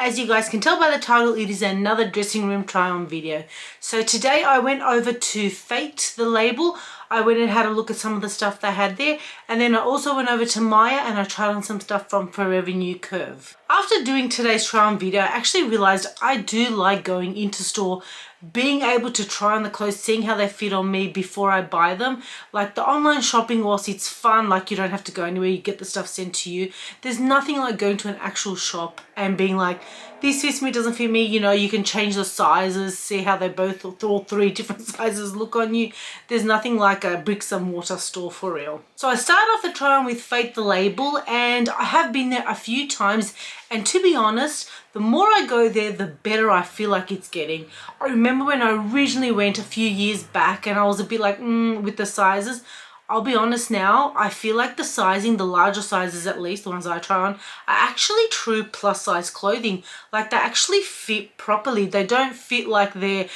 as you guys can tell by the title, it is another dressing room try on video. So today I went over to FAYT, the label. I went and had a look at some of the stuff they had there, and then I also went over to Maya and I tried on some stuff from Forever New Curve. After doing today's try on video, I actually realized I do like going into store, being able to try on the clothes, seeing how they fit on me before I buy them. Like the online shopping, whilst it's fun, like you don't have to go anywhere, you get the stuff sent to you, there's nothing like going to an actual shop and being like, this fits me, doesn't fit me. You know, you can change the sizes, see how they both, all three different sizes look on you. There's nothing like a bricks and mortar store for real. So I started off the try on with FAYT the label, and I have been there a few times, and to be honest, the more I go there, the better I feel like it's getting. I remember when I originally went a few years back and I was a bit like, with the sizes. I'll be honest now, I feel like the sizing, the larger sizes at least, the ones I try on, are actually true plus size clothing. Like they actually fit properly. They don't fit like they're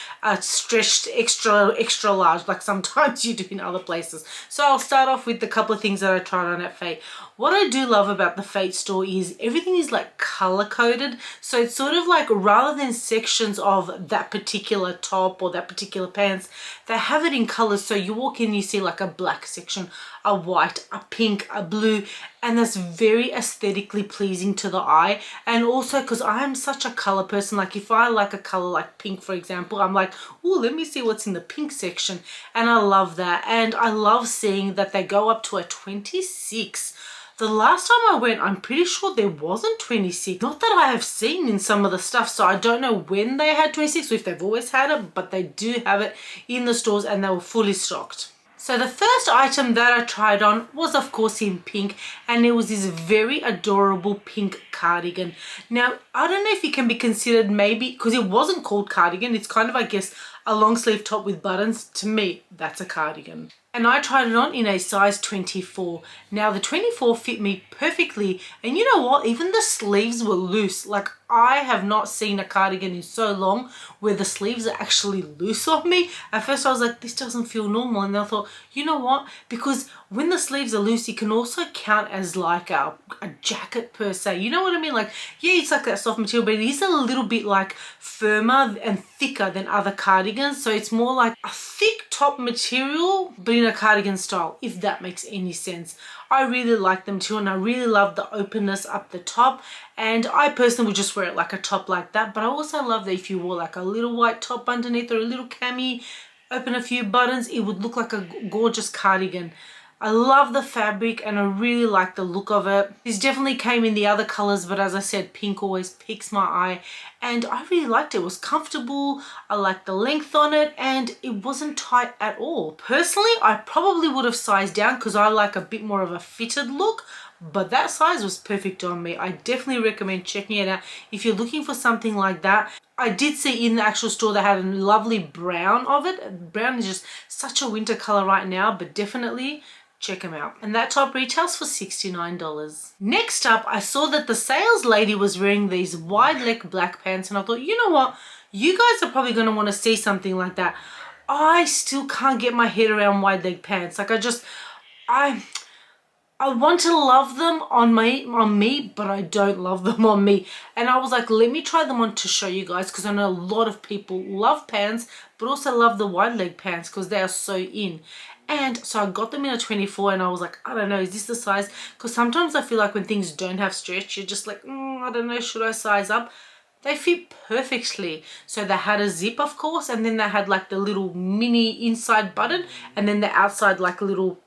stretched extra large like sometimes you do in other places. So I'll start off with the couple of things that I tried on at FAYT. What I do love about the FAYT store is everything is like color coded. So it's sort of like rather than sections of that particular top or that particular pants, they have it in colors. So you walk in, you see like a black section, a white, a pink, a blue, and that's very aesthetically pleasing to the eye. And also because I am such a color person, like if I like a color like pink, for example, I'm like, oh, let me see what's in the pink section. And I love that. And I love seeing that they go up to a 26. The last time I went, I'm pretty sure there wasn't 26. Not that I have seen in some of the stuff, so I don't know when they had 26 or if they've always had it, but they do have it in the stores and they were fully stocked. So the first item that I tried on was of course in pink, and it was this very adorable pink cardigan. Now, I don't know if it can be considered, maybe, because it wasn't called cardigan, it's kind of, I guess, a long sleeve top with buttons. To me, that's a cardigan. And I tried it on in a size 24. Now the 24 fit me perfectly, and you know what, even the sleeves were loose. Like I have not seen a cardigan in so long where the sleeves are actually loose on me. At first I was like, this doesn't feel normal, and then I thought, you know what, because when the sleeves are loose, it can also count as like a jacket per se. You know what I mean? Like, yeah, it's like that soft material, but it is a little bit like firmer and thicker than other cardigans. So it's more like a thick top material, but in a cardigan style, if that makes any sense. I really like them too, and I really love the openness up the top, and I personally would just wear it like a top like that. But I also love that if you wore like a little white top underneath or a little cami, open a few buttons, it would look like a gorgeous cardigan. I love the fabric and I really like the look of it. This definitely came in the other colors, but as I said, pink always piques my eye, and I really liked it. It was comfortable, I liked the length on it, and it wasn't tight at all. Personally, I probably would have sized down because I like a bit more of a fitted look, but that size was perfect on me. I definitely recommend checking it out if you're looking for something like that. I did see in the actual store they had a lovely brown of it. Brown is just such a winter color right now, but definitely check them out. And that top retails for $69. Next up, I saw that the sales lady was wearing these wide leg black pants, and I thought, you know what, you guys are probably going to want to see something like that. I still can't get my head around wide leg pants. Like I want to love them on me, but I don't love them on me. And I was like, let me try them on to show you guys, because I know a lot of people love pants, but also love the wide leg pants because they are so in. And so I got them in a 24, and I was like, I don't know, is this the size? Because sometimes I feel like when things don't have stretch, you're just like, I don't know, should I size up? They fit perfectly. So they had a zip, of course, and then they had like the little mini inside button, and then the outside like a little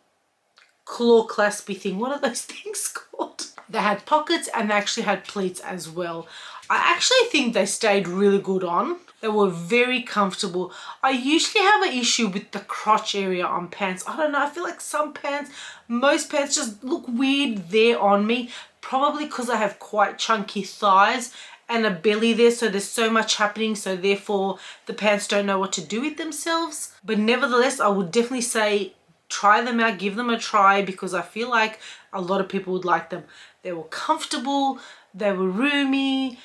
claw claspy thing. What are those things called? They had pockets, and they actually had pleats as well. I actually think they stayed really good on. They were very comfortable. I usually have an issue with the crotch area on pants. I don't know, I feel like some pants, most pants just look weird there on me. Probably because I have quite chunky thighs and a belly there, so there's so much happening, so therefore the pants don't know what to do with themselves. But nevertheless, I would definitely say try them out, give them a try, because I feel like a lot of people would like them. They were comfortable, they were roomy,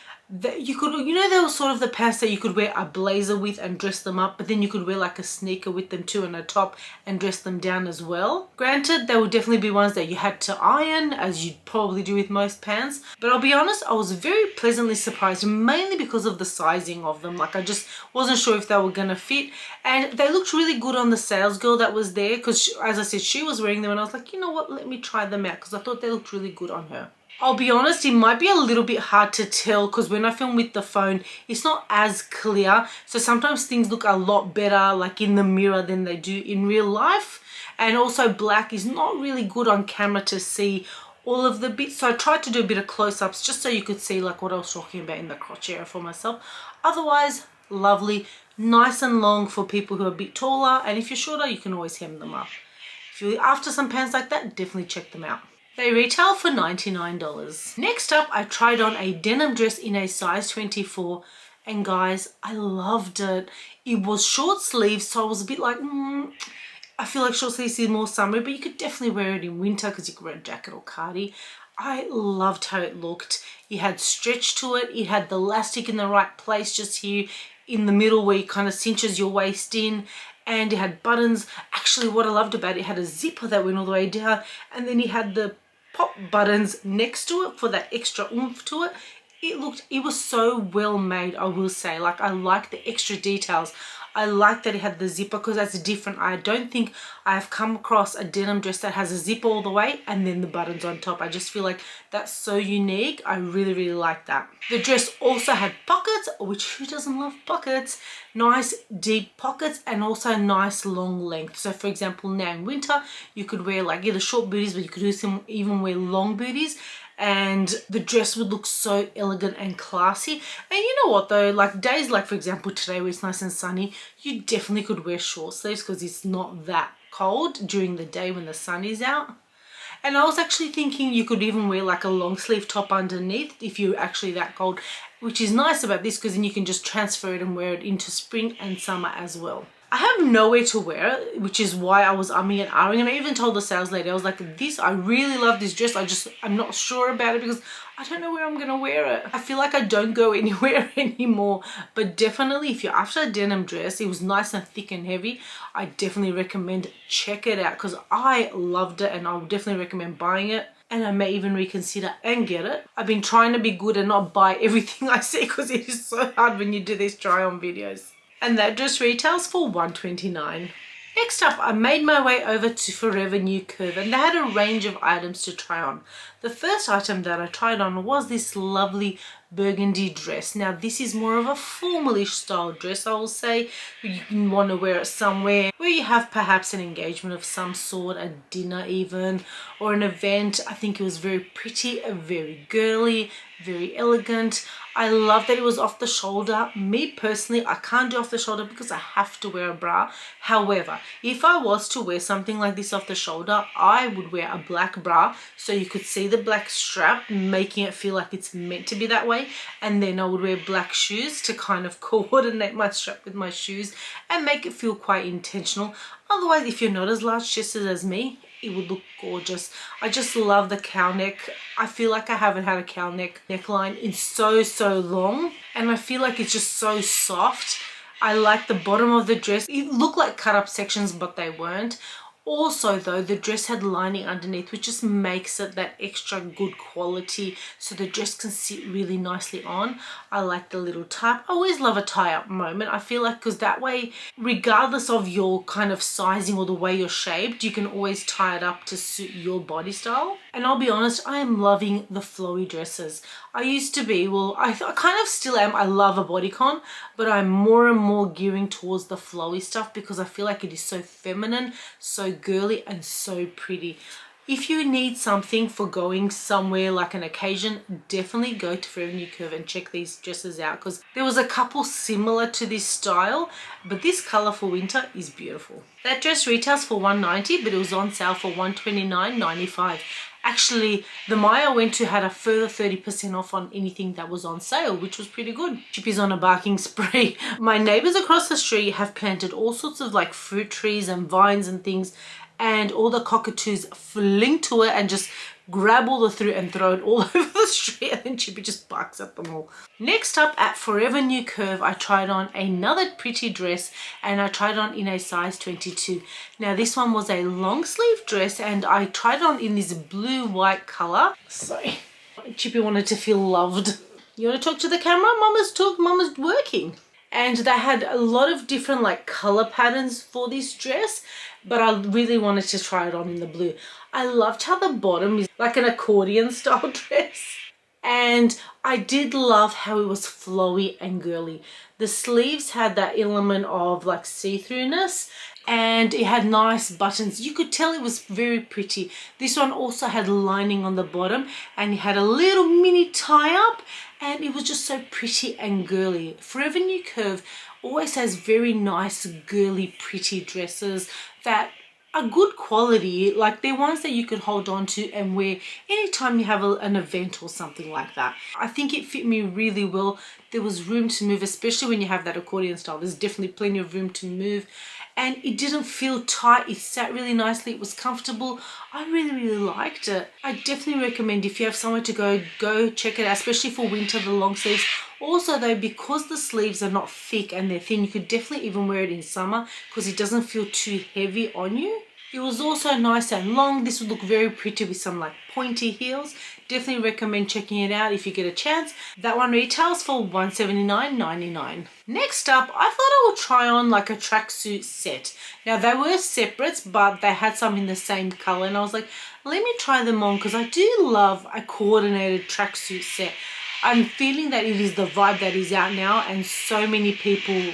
you could, you know, they were sort of the pants that you could wear a blazer with and dress them up, but then you could wear like a sneaker with them too and a top and dress them down as well. Granted, there would definitely be ones that you had to iron, as you'd probably do with most pants, but I'll be honest, I was very pleasantly surprised, mainly because of the sizing of them. Like, I just wasn't sure if they were gonna fit, and they looked really good on the sales girl that was there, because as I said, she was wearing them and I was like, you know what, let me try them out, because I thought they looked really good on her. I'll be honest, it might be a little bit hard to tell because when I film with the phone, it's not as clear. So sometimes things look a lot better like in the mirror than they do in real life. And also black is not really good on camera to see all of the bits. So I tried to do a bit of close-ups just so you could see like what I was talking about in the crotch area for myself. Otherwise, lovely, nice and long for people who are a bit taller. And if you're shorter, you can always hem them up. If you're after some pants like that, definitely check them out. They retail for $99. Next up, I tried on a denim dress in a size 24, and guys, I loved it. It was short sleeves, so I was a bit like, I feel like short sleeves is more summery, but you could definitely wear it in winter because you could wear a jacket or cardi. I loved how it looked. It had stretch to it. It had the elastic in the right place just here in the middle where it kind of cinches your waist in. And it had buttons. Actually, what I loved about it had a zipper that went all the way down, and then it had the pop buttons next to it for that extra oomph to it. It was so well made, I will say. Like, I like the extra details. I like that it had the zipper because that's different. I don't think I've come across a denim dress that has a zipper all the way and then the buttons on top. I just feel like that's so unique. I really, really like that. The dress also had pockets, which who doesn't love pockets? Nice deep pockets and also nice long length. So for example, now in winter, you could wear like either short booties, but you could even wear long booties. And the dress would look so elegant and classy. And you know what though, like days like for example today where it's nice and sunny, you definitely could wear short sleeves because it's not that cold during the day when the sun is out. And I was actually thinking you could even wear like a long sleeve top underneath if you're actually that cold, which is nice about this because then you can just transfer it and wear it into spring and summer as well. I have nowhere to wear it, which is why I was umming and ahhing, and I even told the sales lady, I was like, I really love this dress, I'm not sure about it because I don't know where I'm gonna wear it. I feel like I don't go anywhere anymore, but definitely if you're after a denim dress, it was nice and thick and heavy, I definitely recommend check it out because I loved it and I would definitely recommend buying it. And I may even reconsider and get it. I've been trying to be good and not buy everything I see because it is so hard when you do these try on videos. And that dress retails for $129. Next up, I made my way over to Forever New Curve and they had a range of items to try on. The first item that I tried on was this lovely burgundy dress. Now this is more of a formalish style dress, I will say. You can want to wear it somewhere where you have perhaps an engagement of some sort, a dinner even, or an event. I think it was very pretty, very girly, very elegant. I love that it was off the shoulder. Me personally, I can't do off the shoulder because I have to wear a bra. However, if I was to wear something like this off the shoulder, I would wear a black bra so you could see the black strap, making it feel like it's meant to be that way. And then I would wear black shoes to kind of coordinate my strap with my shoes and make it feel quite intentional. Otherwise, if you're not as large chested as me, it would look gorgeous. I just love the cow neck. I feel like I haven't had a cow neck neckline in so long, and I feel like it's just so soft. I like the bottom of the dress. It looked like cut up sections, but they weren't. Also though, the dress had lining underneath, which just makes it that extra good quality so the dress can sit really nicely on. I like the little tie-up. I always love a tie-up moment. I feel like because that way, regardless of your kind of sizing or the way you're shaped, you can always tie it up to suit your body style. And I'll be honest, I am loving the flowy dresses. I used to be, well, I kind of still am. I love a bodycon, but I'm more and more gearing towards the flowy stuff because I feel like it is so feminine, so girly and so pretty. If you need something for going somewhere like an occasion, definitely go to Forever New Curve and check these dresses out because there was a couple similar to this style, but this color for winter is beautiful. That dress retails for $190, but it was on sale for $129.95. Actually, the Maya I went to had a further 30% off on anything that was on sale, which was pretty good. Chippy's on a barking spree. My neighbors across the street have planted all sorts of like fruit trees and vines and things, and all the cockatoos fling to it and just grab all the through and throw it all over the street, and then Chippy just barks at them all. Next up, at Forever New Curve, I tried on another pretty dress, and I tried on in a size 22. Now this one was a long sleeve dress, and I tried on in this blue white color. Sorry, Chippy wanted to feel loved. You want to talk to the camera? Mama's working. And they had a lot of different like color patterns for this dress, but I really wanted to try it on in the blue. I loved how the bottom is like an accordion style dress, and I did love how it was flowy and girly. The sleeves had that element of like see-throughness, and it had nice buttons. You could tell it was very pretty. This one also had lining on the bottom, and it had a little mini tie-up, and it was just so pretty and girly. Forever New Curve always has very nice, girly, pretty dresses that are good quality. Like they're ones that you could hold on to and wear anytime you have an event or something like that. I think it fit me really well. There was room to move, especially when you have that accordion style. There's definitely plenty of room to move. And it didn't feel tight. It sat really nicely. It was comfortable. I really liked it. I definitely recommend, if you have somewhere to go check it out, especially for winter, the long sleeves. Also though, because the sleeves are not thick and they're thin, you could definitely even wear it in summer because it doesn't feel too heavy on you. It was also nice and long. This would look very pretty with some like pointy heels. Definitely recommend checking it out if you get a chance. That one retails for $179.99. Next up, I thought I would try on like a tracksuit set. Now they were separates, but they had some in the same color, and I was like, let me try them on because I do love a coordinated tracksuit set. I'm feeling that it is the vibe that is out now, and so many people,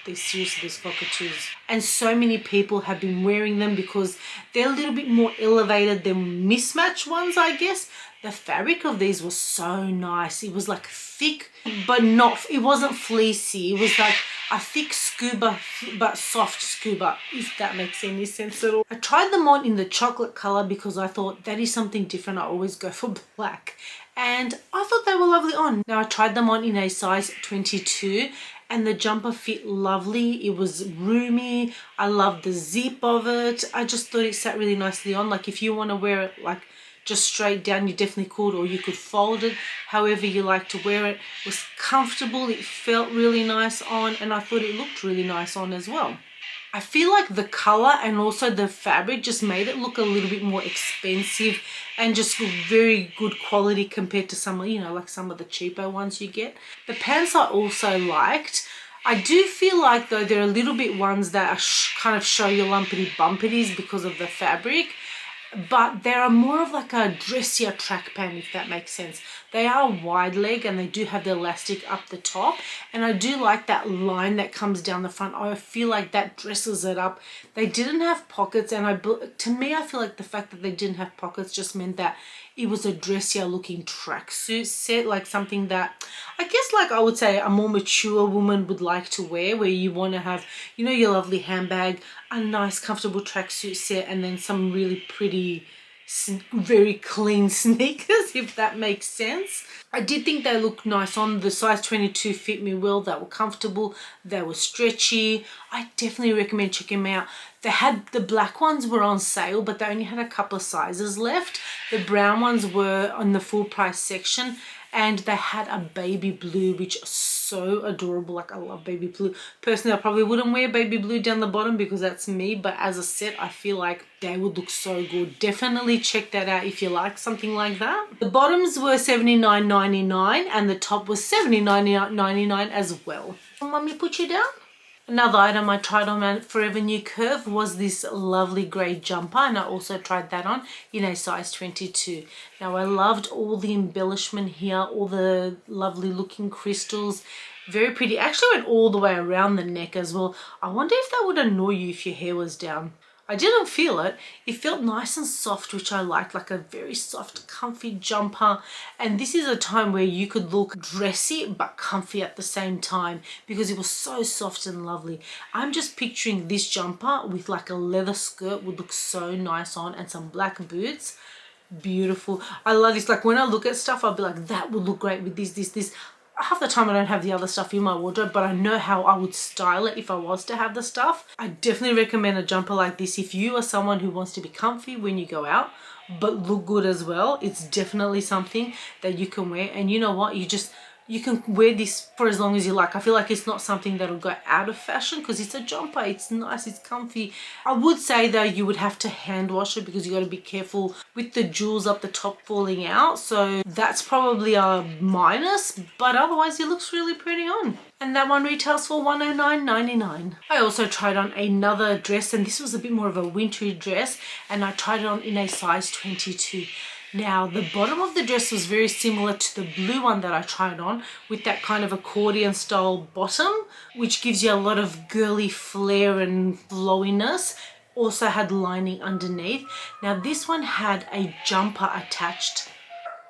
these cockatoos, and so many people have been wearing them because they're a little bit more elevated than mismatched ones, I guess. The fabric of these was so nice. It was like thick, but not, it wasn't fleecy. It was like a thick scuba, but soft scuba, if that makes any sense at all. I tried them on in the chocolate color because I thought that is something different. I always go for black, and I thought they were lovely on. Now I tried them on in a size 22, and the jumper fit lovely. It was roomy. I loved the zip of it. I just thought it sat really nicely on. Like if you want to wear it like just straight down, you definitely could, or you could fold it however you like to wear it. It was comfortable. It felt really nice on, and I thought it looked really nice on as well. I feel like the color and also the fabric just made it look a little bit more expensive and just very good quality compared to some, you know, like some of the cheaper ones you get. The pants I also liked. I do feel like though they're a little bit ones that are kind of show your lumpity bumpities because of the fabric, but they're more of like a dressier track pant, if that makes sense. They are wide leg and they do have the elastic up the top, and I do like that line that comes down the front. I feel like that dresses it up. They didn't have pockets, and to me I feel like the fact that they didn't have pockets just meant that it was a dressier looking tracksuit set, like something that I guess like I would say a more mature woman would like to wear, where you want to have, you know, your lovely handbag, a nice comfortable tracksuit set, and then some really pretty, very clean sneakers, if that makes sense. I did think they looked nice on. The size 22 fit me well. They were comfortable. They were stretchy. I definitely recommend checking them out. They had, the black ones were on sale, but they only had a couple of sizes left. The brown ones were on the full price section, and they had a baby blue, which is so adorable. Like I love baby blue. Personally, I probably wouldn't wear baby blue down the bottom because that's me, but as a set, I feel like they would look so good. Definitely check that out if you like something like that. The bottoms were $79.99 and the top was $79.99 as well. Mommy, put you down. Another item I tried on at Forever New Curve was this lovely grey jumper, and I also tried that on in a size 22. Now I loved all the embellishment here, all the lovely looking crystals, very pretty. Actually went all the way around the neck as well. I wonder if that would annoy you if your hair was down. I didn't feel it. It felt nice and soft, which I liked, like a very soft, comfy jumper. And this is a time where you could look dressy but comfy at the same time because it was so soft and lovely. I'm just picturing this jumper with like a leather skirt would look so nice on, and some black boots. Beautiful. I love this. Like when I look at stuff, I'll be like, that would look great with this. half the time I don't have the other stuff in my wardrobe, but I know how I would style it if I was to have the stuff. I definitely recommend a jumper like this if you are someone who wants to be comfy when you go out but look good as well. It's definitely something that you can wear, and you know what, you can wear this for as long as you like. I feel like it's not something that'll go out of fashion because it's a jumper. It's nice, it's comfy. I would say though you would have to hand wash it because you got to be careful with the jewels up the top falling out. So that's probably a minus, but otherwise it looks really pretty on. And that one retails for $109.99. I also tried on another dress, and this was a bit more of a wintry dress, and I tried it on in a size 22. Now, the bottom of the dress was very similar to the blue one that I tried on, with that kind of accordion style bottom, which gives you a lot of girly flair and flowiness. Also had lining underneath. Now, this one had a jumper attached.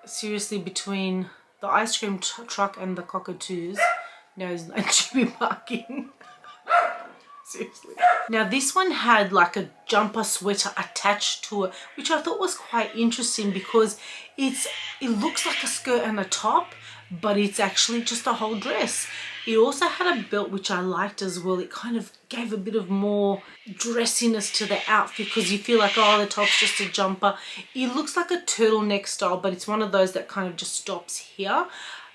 Seriously, between the ice cream truck and the cockatoos, there's no Chippy barking. Seriously. Now this one had like a jumper sweater attached to it, which I thought was quite interesting because it looks like a skirt and a top, but it's actually just a whole dress. It also had a belt, which I liked as well. It kind of gave a bit of more dressiness to the outfit because you feel like, oh, the top's just a jumper. It looks like a turtleneck style, but it's one of those that kind of just stops here.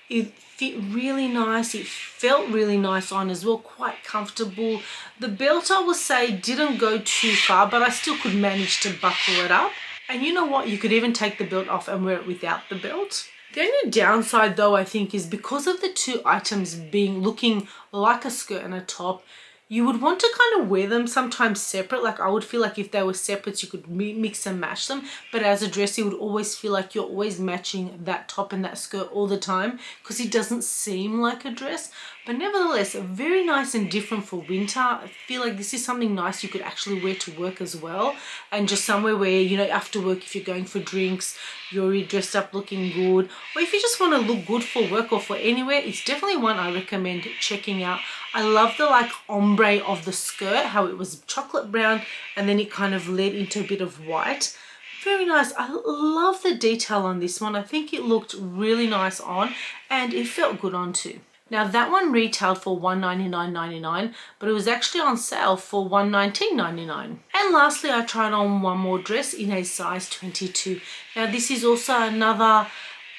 It fit really nice. It felt really nice on as well, quite comfortable. The belt, I would say, didn't go too far, but I still could manage to buckle it up. And you know what? You could even take the belt off and wear it without the belt. The only downside though, I think, is because of the two items looking like a skirt and a top, you would want to kind of wear them sometimes separate. Like I would feel like if they were separate, you could mix and match them. But as a dress, you would always feel like you're always matching that top and that skirt all the time because it doesn't seem like a dress. But nevertheless, very nice and different for winter. I feel like this is something nice you could actually wear to work as well. And just somewhere where, you know, after work, if you're going for drinks, you're already dressed up looking good. Or if you just want to look good for work or for anywhere, it's definitely one I recommend checking out. I love the like ombre of the skirt, how it was chocolate brown and then it kind of led into a bit of white. Very nice. I love the detail on this one. I think it looked really nice on and it felt good on too. Now that one retailed for $199.99, but it was actually on sale for $119.99. And lastly, I tried on one more dress in a size 22. Now this is also another,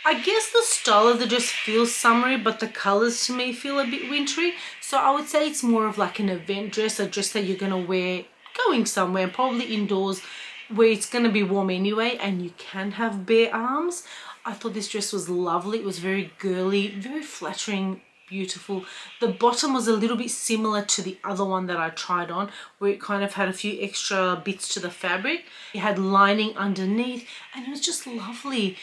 I guess the style of the dress feels summery, but the colors to me feel a bit wintry. So I would say it's more of like an event dress, a dress that you're going to wear going somewhere, probably indoors, where it's going to be warm anyway and you can have bare arms. I thought this dress was lovely. It was very girly, very flattering, beautiful. The bottom was a little bit similar to the other one that I tried on, where it kind of had a few extra bits to the fabric. It had lining underneath and it was just lovely.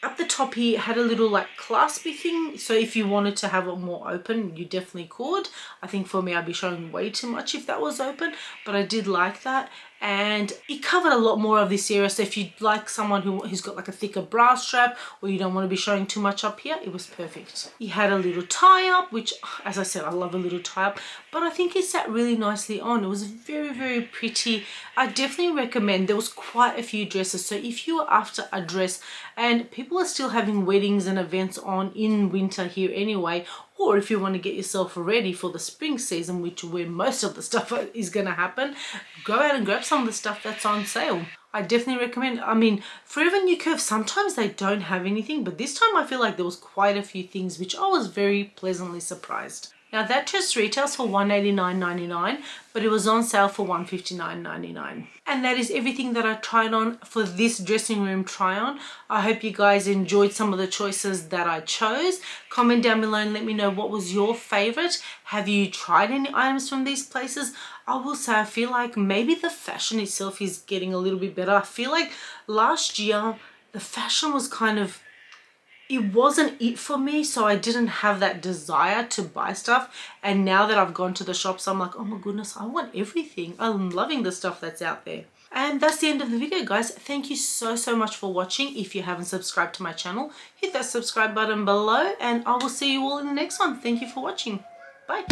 Up the top here, it had a little like claspy thing, so if you wanted to have it more open, you definitely could. I think for me, I'd be showing way too much if that was open, but I did like that. And it covered a lot more of this area, so if you'd like someone who's got like a thicker bra strap, or you don't want to be showing too much up here, it was perfect. It had a little tie up, which, as I said, I love a little tie up, but I think it sat really nicely on. It was very, very pretty. I definitely recommend. There was quite a few dresses, so if you are after a dress, and people are still having weddings and events on in winter here anyway, or if you want to get yourself ready for the spring season, which where most of the stuff is going to happen, go out and grab some of the stuff that's on sale. I definitely recommend. I mean, Forever New Curve, sometimes they don't have anything, but this time I feel like there was quite a few things, which I was very pleasantly surprised. Now that dress retails for $189.99, but it was on sale for $159.99. And that is everything that I tried on for this dressing room try on. I hope you guys enjoyed some of the choices that I chose. Comment down below and let me know what was your favorite. Have you tried any items from these places? I will say I feel like maybe the fashion itself is getting a little bit better. I feel like last year the fashion was kind of, it wasn't it for me, so I didn't have that desire to buy stuff. And now that I've gone to the shops, I'm like, oh my goodness, I want everything. I'm loving the stuff that's out there. And that's the end of the video, guys. Thank you so much for watching. If you haven't subscribed to my channel, hit that subscribe button below and I will see you all in the next one. Thank you for watching. Bye.